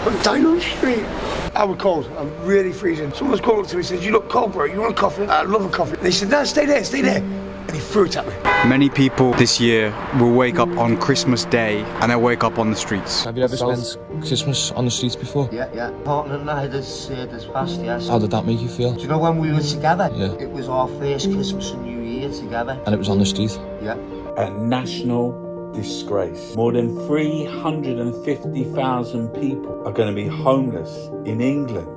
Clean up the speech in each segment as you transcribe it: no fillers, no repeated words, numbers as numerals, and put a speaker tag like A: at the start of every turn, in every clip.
A: I'm dying on the street. I was cold. I'm really freezing. Someone's called up to me and said, "You look cold, bro. You want a coffee?" I love a coffee. And he said, "No, stay there, stay there." And he threw it at me.
B: Many people this year will wake up on Christmas Day and they'll wake up on the streets.
C: Have you ever spent Christmas on the streets before?
D: Yeah. Partner and I this past, yes.
C: How did that make you feel?
D: Do you know when we were together?
C: Yeah.
D: It was our first Christmas and New Year together.
C: And it was on the street?
D: Yeah.
E: A national disgrace. More than 350,000 people are going to be homeless in England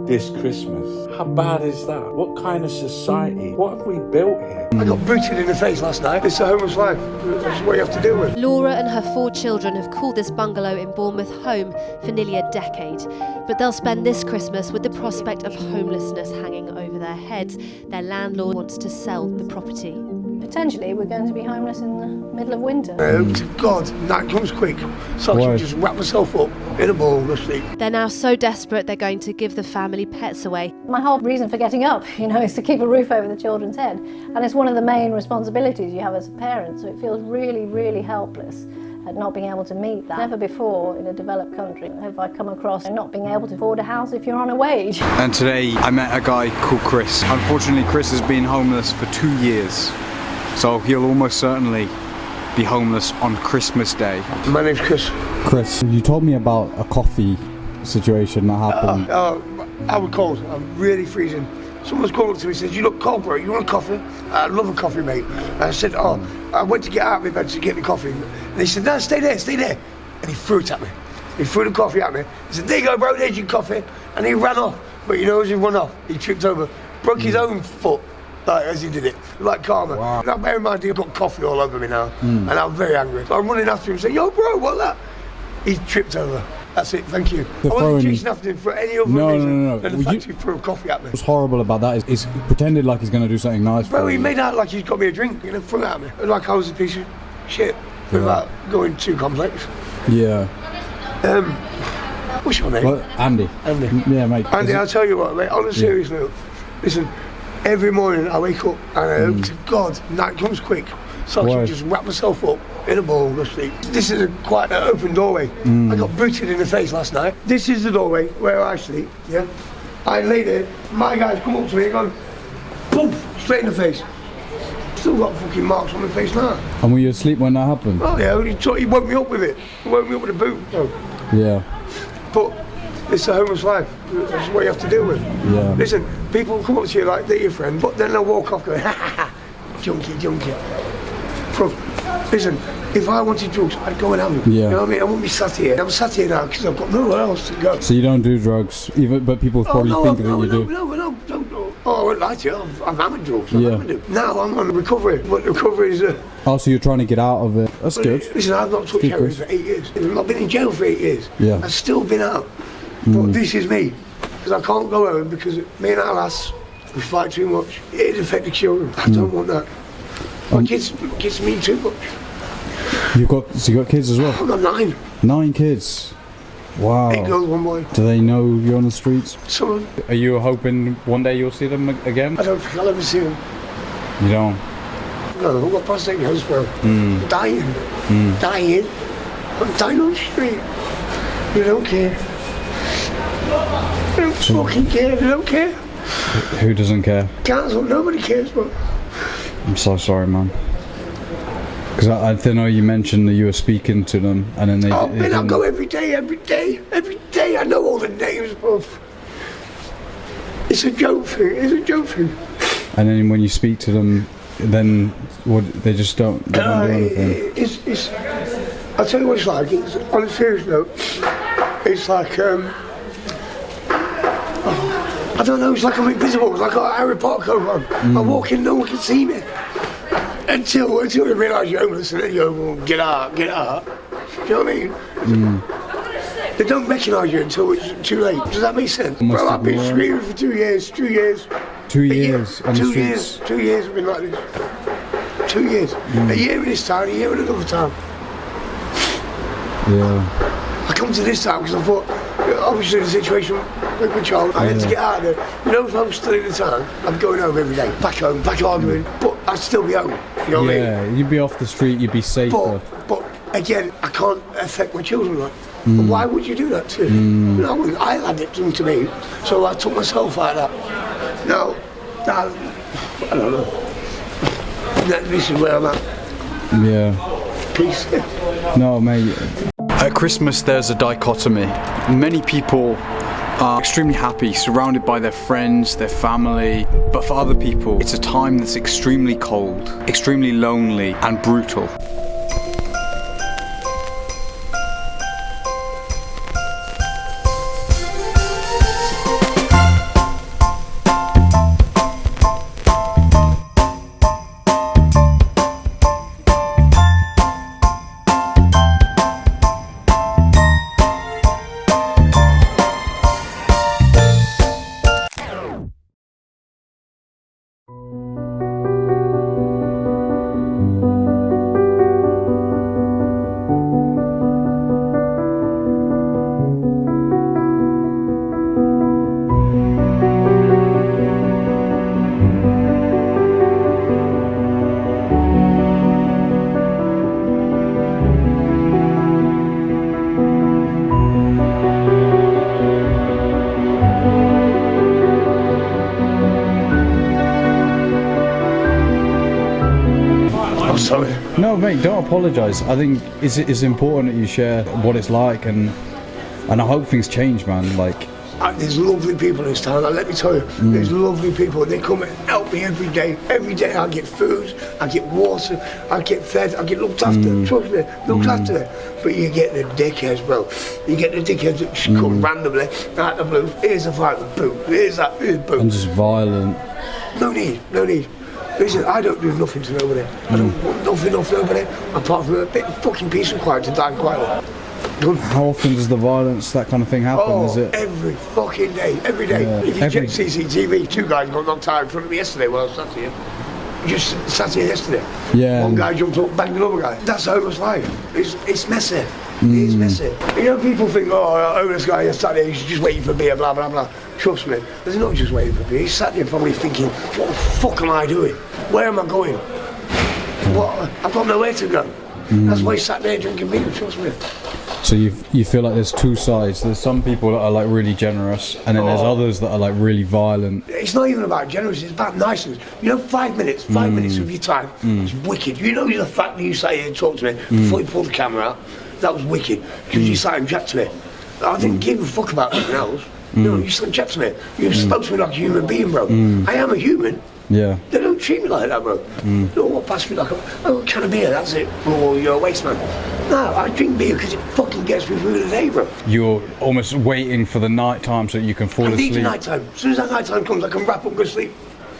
E: this Christmas. How bad is that? What kind of society? What have we built here?
A: I got booted in the face last night. It's a homeless life. That's what you have to deal with.
F: Laura and her 4 children have called this bungalow in Bournemouth home for nearly a decade. But they'll spend this Christmas with the prospect of homelessness hanging over their heads. Their landlord wants to sell the property.
G: Potentially, we're going to be homeless in the middle of winter.
A: To God, night comes quick. So I can just wrap myself up in a ball and go sleep.
F: They're now so desperate they're going to give the family pets away.
G: My whole reason for getting up, is to keep a roof over the children's head. And it's one of the main responsibilities you have as a parent, so it feels really, really helpless at not being able to meet that. Never before in a developed country have I come across not being able to afford a house if you're on a wage.
B: And today I met a guy called Chris. Unfortunately, Chris has been homeless for 2 years. So he'll almost certainly be homeless on Christmas Day.
A: My name's Chris.
H: Chris, you told me about a coffee situation that happened.
A: I was cold. I'm really freezing. Someone's called up to me and said, "You look cold, bro. You want a coffee?" I love a coffee, mate. And I said, I went to get out of my bed to get the coffee. And he said, "No, stay there, stay there." And he threw it at me. He threw the coffee at me. He said, "There you go, bro, there's your coffee." And he ran off. But as he ran off, he tripped over, broke his own foot. As he did it, like karma.
H: Wow.
A: Now, bear in mind, he's got coffee all over me now, and I'm very angry. So I'm running after him saying, "Yo, bro, what's that?" He tripped over. That's it, thank you. I wasn't chasing after him for any other reason than the fact he threw a coffee at me.
H: What's horrible about that is he pretended like he's going to do something nice
A: Bro,
H: for
A: he
H: you.
A: made out like he's got me a drink, threw it at me. Like I was a piece of shit, without going too complex.
H: Yeah.
A: What's your name?
H: Well, Andy.
A: Andy.
H: Yeah, mate.
A: Andy, I'll tell you what, mate, on a serious note, listen, every morning I wake up and I hope to God, night comes quick, so I can just wrap myself up in a ball and go sleep. This is quite an open doorway. I got booted in the face last night. This is the doorway where I sleep, yeah? I lay there, my guys come up to me and go, boom, straight in the face. Still got fucking marks on my face now.
H: And were you asleep when that happened?
A: Oh yeah, he woke me up with it. He woke me up with a boot. So.
H: Yeah.
A: But it's a homeless life. That's what you have to deal with.
H: Yeah.
A: Listen, people come up to you like they're your friend, but then they'll walk off going, "Ha ha ha, junkie. Bro, listen, if I wanted drugs, I'd go and have them.
H: Yeah.
A: You know what I mean? I wouldn't be sat here. I'm sat here now because I've got nowhere else to go.
H: So you don't do drugs, but people probably think that you do.
A: No. Oh, I won't lie to you. I've hammered drugs.
H: Yeah.
A: Now I'm on recovery, but recovery is
H: Oh, so you're trying to get out of it. That's good.
A: Listen, I've not touched heroin for 8 years. I've not been in jail for 8 years.
H: Yeah.
A: I've still been out. But this is me. Because I can't go home because me and our lass, we fight too much. It'd affect the children. I don't want that. My kids mean too much.
H: You got kids as well?
A: I've got 9.
H: 9 kids. Wow.
A: 8 girls, 1 boy.
H: Do they know you're on the streets?
A: Some of them,
B: Are you hoping one day you'll see them again?
A: I don't think I'll ever see them.
B: You don't?
A: No, I've got prostate cancer, bro. I'm dying. I'm dying on the street. They don't care. They don't fucking care. They don't care.
H: Who doesn't care?
A: Council, nobody cares, bro.
H: I'm so sorry, man. Because I didn't know you mentioned that you were speaking to them, and then they.
A: Oh man, I go every day. I know all the names, bro. It's a joke thing.
H: And then when you speak to them, then they just don't. They don't do anything.
A: I'll tell you what it's like. It's, on a serious note, it's like I don't know. It's like I'm invisible. It's like a Harry Potter coat on. I walk in, no one can see me. Until they realise you're homeless and then you go, well, get out. Do you know what I mean? They don't recognise you until it's too late. Does that make sense? Bro, I've been screaming for 2 years. 2 years.
H: 2 years on the
A: 2
H: streets.
A: 2 years I've been like this. 2 years. A year in this town, a year in another town.
H: Yeah.
A: I come to this town because I thought, obviously the situation with my child, I had to get out of there. If I was still in the town, I'm going home every day. Back home, back arguing, but I'd still be home. You know what I mean?
H: You'd be off the street, you'd be safer.
A: But again, I can't affect my children like. Why would you do that to you? No, I wouldn't. I had it done to me, so I took myself out of that. Now, I don't know. This is where I'm at.
H: Yeah.
A: Peace.
H: No, mate.
B: At Christmas, there's a dichotomy. Many people are extremely happy, surrounded by their friends, their family, but for other people, it's a time that's extremely cold, extremely lonely, and brutal.
A: Sorry.
H: No, mate, don't apologise. I think it's important that you share what it's like, and I hope things change, man. Like,
A: there's lovely people in this town. Let me tell you, there's lovely people. They come and help me every day. Every day I get food, I get water, I get fed, I get looked after. Trust me, looked after. But you get the dickheads, bro. You get the dickheads that just come randomly out of the blue. Here's a fight with boom. Here's that. Here's boom.
H: and just violent.
A: No need. Listen, I don't do nothing to nobody. I don't want nothing off nobody, apart from a bit of fucking peace and quiet to die quietly. Done.
H: How often does the violence, that kind of thing, happen?
A: Oh,
H: Is it
A: every fucking day, every day.
H: Yeah.
A: If you check CCTV, 2 guys got knocked out in front of me yesterday while I was sat here. Just sat here yesterday.
H: Yeah.
A: One guy jumped up, banged another guy. That's homeless life. It's messy. It's messy. You know, people think, oh, a homeless guy sat there, he's just waiting for beer, blah, blah, blah. Trust me, there's not just waiting for beer. He's sat there probably thinking, what the fuck am I doing? Where am I going? What? I've got nowhere to go. That's why he sat there drinking beer, trust me.
H: So you feel like there's two sides. There's some people that are like really generous, and then there's others that are like really violent.
A: It's not even about generous, it's about niceness. You know, 5 minutes of your time is wicked. You know the fact that you sat here and talked to me before you pulled the camera out, that was wicked. Because you sat and chatted to me. I didn't give a fuck about anything else. You know, you sat and chatted to me. You spoke to me like a human being, bro. I am a human.
H: Yeah.
A: They don't treat me like that, bro. No one pass me like a can of beer, that's it. Or you're a waste man. No, I drink beer because it fucking gets me through the day, bro.
H: You're almost waiting for the night time so that you can fall asleep.
A: I need the night time. As soon as that night time comes, I can wrap up and go to sleep.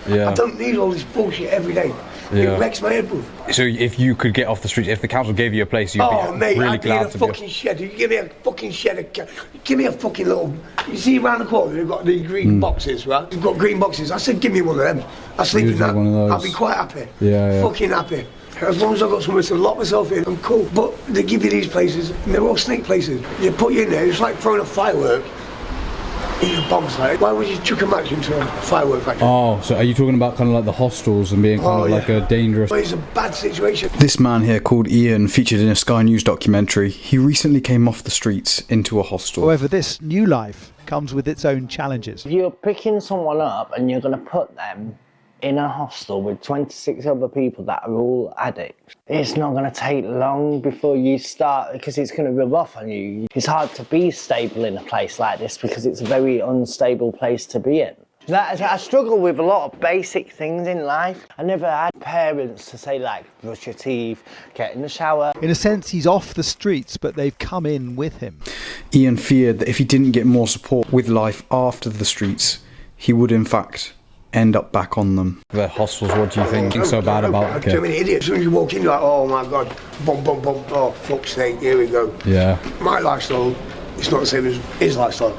H: Yeah.
A: I don't need all this bullshit every day.
H: Yeah.
A: It wrecks my head, bro.
H: So if you could get off the streets, if the council gave you a place, you'd be
A: mate,
H: really
A: I'd be in
H: glad
A: a
H: to be.
A: fucking shed. You give me a fucking shed. Give me a fucking little. You see around the corner, they've got the green boxes, right? They've got green boxes. I said, give me one of them. I sleep in that.
H: One of those.
A: I'll be quite happy.
H: Yeah.
A: Fucking happy. As long as I've got somewhere to lock myself in, I'm cool. But they give you these places, and they're all snake places. They put you in there. It's like throwing a firework in a bomb site. Why would you chuck a match into a firework factory?
H: Oh, so are you talking about kind of like the hostels and being kind of like a dangerous...
A: Well, it's a bad situation.
B: This man here called Ian, featured in a Sky News documentary, he recently came off the streets into a hostel.
I: However, this new life comes with its own challenges.
D: You're picking someone up and you're going to put them in a hostel with 26 other people that are all addicts. It's not going to take long before you start, because it's going to rub off on you. It's hard to be stable in a place like this because it's a very unstable place to be in. I struggle with a lot of basic things in life. I never had parents to say, like, brush your teeth, get in the shower.
I: In a sense, he's off the streets, but they've come in with him.
B: Ian feared that if he didn't get more support with life after the streets, he would in fact end up back on them.
H: The hostels, what do you think is so bad about it?
A: Too many idiots. As soon as you walk in, you're like, oh my god, bum, bum, bum, oh fuck's sake, here we go.
H: Yeah.
A: My lifestyle, it's not the same as his lifestyle.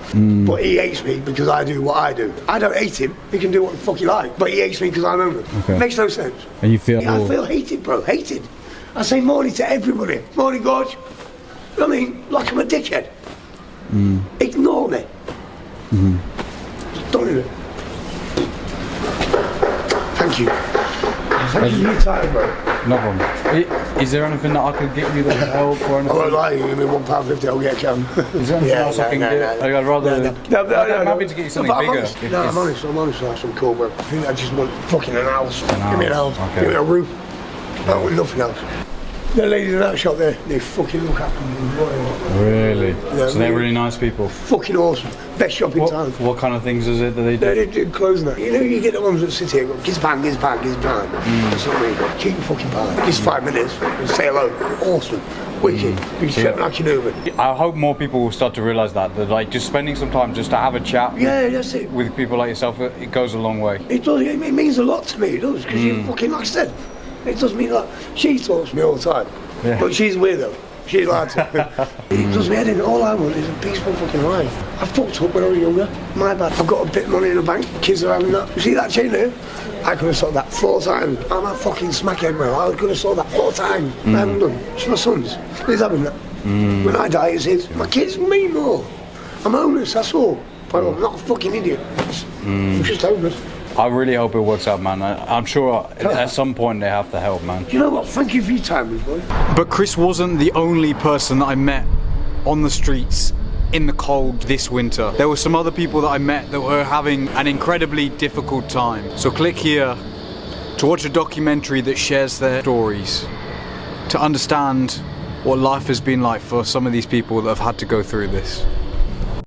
A: But he hates me because I do what I do. I don't hate him, he can do what the fuck he likes, but he hates me because I'm homeless.
H: Okay.
A: Makes no sense.
H: And you feel...
A: I feel hated, bro, hated. I say morning to everybody. Morning, God. I mean, like I'm a dickhead. Ignore me. Just don't do it. Thank you. Thank you for your time, bro.
H: No problem. Is there anything that I could get you that could help or
A: I
H: anything?
A: won't lie, you give me £1.50, I'll get a can.
H: Is there anything else I can get? I'd rather... I'm happy to get you something
A: I'm
H: bigger.
A: honest. No, I'm honest. That's some cool work. I think I just want fucking an house. Give me an house.
H: Okay.
A: Give me a roof. I want nothing else. The ladies in that shop there, they fucking look after me.
H: Really?
A: Yeah,
H: So they're really nice people.
A: Fucking awesome. Best shop in town.
H: What kind of things is it that they do?
A: They do clothes now. You know, you get the ones that sit here and go, kiss pan. That's what I mean. Keep your fucking pan. Just 5 minutes and say hello. Awesome. Wicked. You step like you know it.
H: I hope more people will start to realise that like just spending some time just to have a chat
A: That's it.
H: with people like yourself, it goes a long way.
A: It does. It means a lot to me. It does. Because you fucking, like I said, it does mean like, she talks to me all the time.
H: Yeah.
A: But she's weirdo. She's like to. It does me head in. All I want is a peaceful fucking life. I fucked up when I was younger. My bad. I've got a bit of money in the bank. Kids are having that. You see that chain there? I could have sold that 4 times. I'm a fucking smackhead, man. I could have sold that 4 times. I haven't done. It's my son's. He's having that. When I die, it's his. My kids mean more. I'm homeless, that's all. But I'm not a fucking idiot. I'm just homeless.
H: I really hope it works out, man. I'm sure at some point they have to help, man.
A: Do you know what? Thank you for your time, boy.
B: But Chris wasn't the only person that I met on the streets in the cold this winter. There were some other people that I met that were having an incredibly difficult time. So click here to watch a documentary that shares their stories, to understand what life has been like for some of these people that have had to go through this.